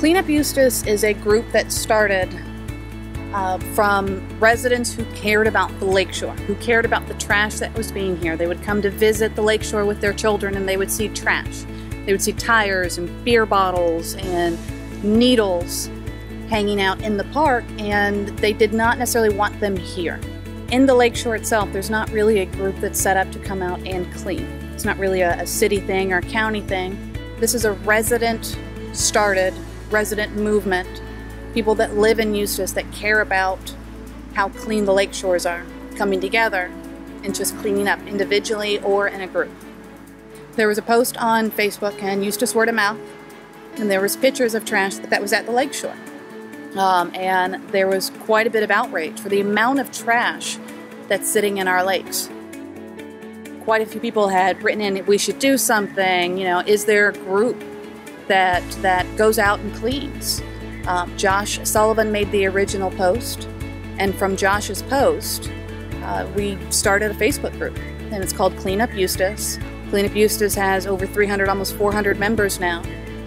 Clean Up Eustis is a group that started from residents who cared about the lakeshore, who cared about the trash that was being here. They would come to visit the lakeshore with their children and they would see trash. They would see tires and beer bottles and needles hanging out in the park, and they did not necessarily want them here. In the lakeshore itself, there's not really a group that's set up to come out and clean. It's not really a city thing or a county thing. This is a resident-started, resident movement. People that live in Eustis that care about how clean the lake shores are, coming together and just cleaning up individually or in a group. There was a post on Facebook and Eustis Word of Mouth, and there was pictures of trash that was at the lakeshore. And there was quite a bit of outrage for the amount of trash that's sitting in our lakes. Quite a few people had written in, we should do something, you know, is there a group that goes out and cleans? Josh Sullivan made the original post, and from Josh's post, we started a Facebook group, and it's called Clean Up Eustis. Clean Up Eustis has over 300, almost 400 members now,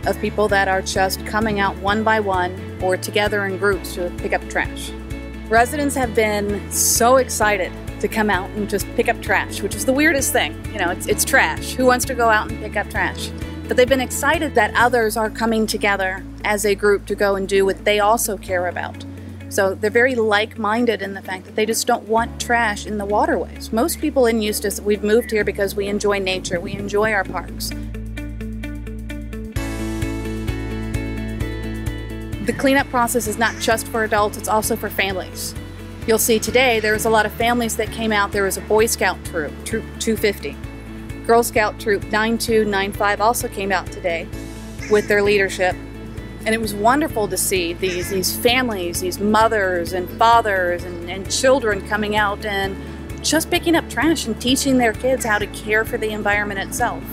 of people that are just coming out one by one or together in groups to pick up trash. Residents have been so excited to come out and just pick up trash, which is the weirdest thing. You know, it's trash. Who wants to go out and pick up trash? But they've been excited that others are coming together as a group to go and do what they also care about. So they're very like-minded in the fact that they just don't want trash in the waterways. Most people in Eustis, we've moved here because we enjoy nature, we enjoy our parks. The cleanup process is not just for adults, it's also for families. You'll see today there's a lot of families that came out. There was a Boy Scout troop, Troop 250. Girl Scout Troop 9295 also came out today with their leadership. And it was wonderful to see these families, these mothers and fathers and children coming out and just picking up trash and teaching their kids how to care for the environment itself.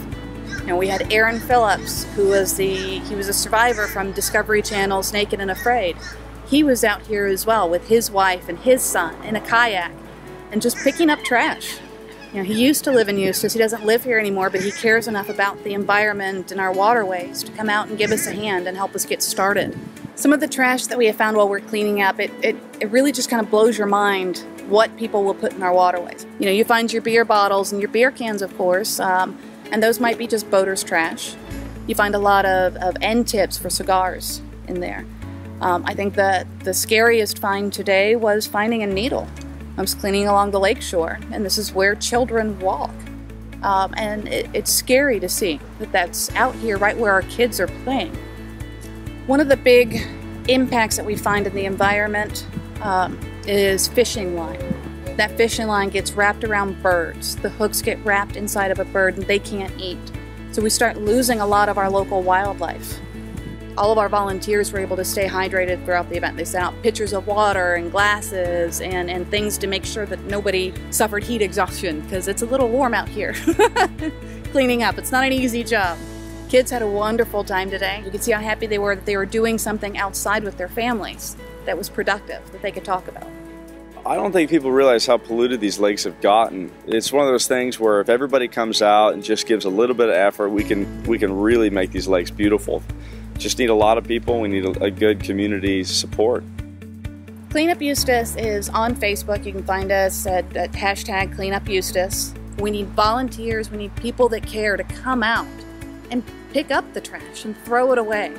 You know, we had Aaron Phillips, who was he was a survivor from Discovery Channel's Naked and Afraid. He was out here as well with his wife and his son in a kayak and just picking up trash. You know, he used to live in Eustis. He doesn't live here anymore, but he cares enough about the environment and our waterways to come out and give us a hand and help us get started. Some of the trash that we have found while we're cleaning up, it really just kind of blows your mind what people will put in our waterways. You know, you find your beer bottles and your beer cans, of course, and those might be just boaters' trash. You find a lot of end tips for cigars in there. I think that the scariest find today was finding a needle. I was cleaning along the lakeshore, and this is where children walk. And it's scary to see that that's out here right where our kids are playing. One of the big impacts that we find in the environment is fishing line. That fishing line gets wrapped around birds. The hooks get wrapped inside of a bird and they can't eat. So we start losing a lot of our local wildlife. All of our volunteers were able to stay hydrated throughout the event. They sent out pitchers of water and glasses and things to make sure that nobody suffered heat exhaustion, because it's a little warm out here. Cleaning up, it's not an easy job. Kids had a wonderful time today. You could see how happy they were that they were doing something outside with their families that was productive, that they could talk about. I don't think people realize how polluted these lakes have gotten. It's one of those things where if everybody comes out and just gives a little bit of effort, we can really make these lakes beautiful. Just need a lot of people. We need a good community support. Clean Up Eustis is on Facebook. You can find us at hashtag Clean Up Eustis. We need volunteers. We need people that care to come out and pick up the trash and throw it away.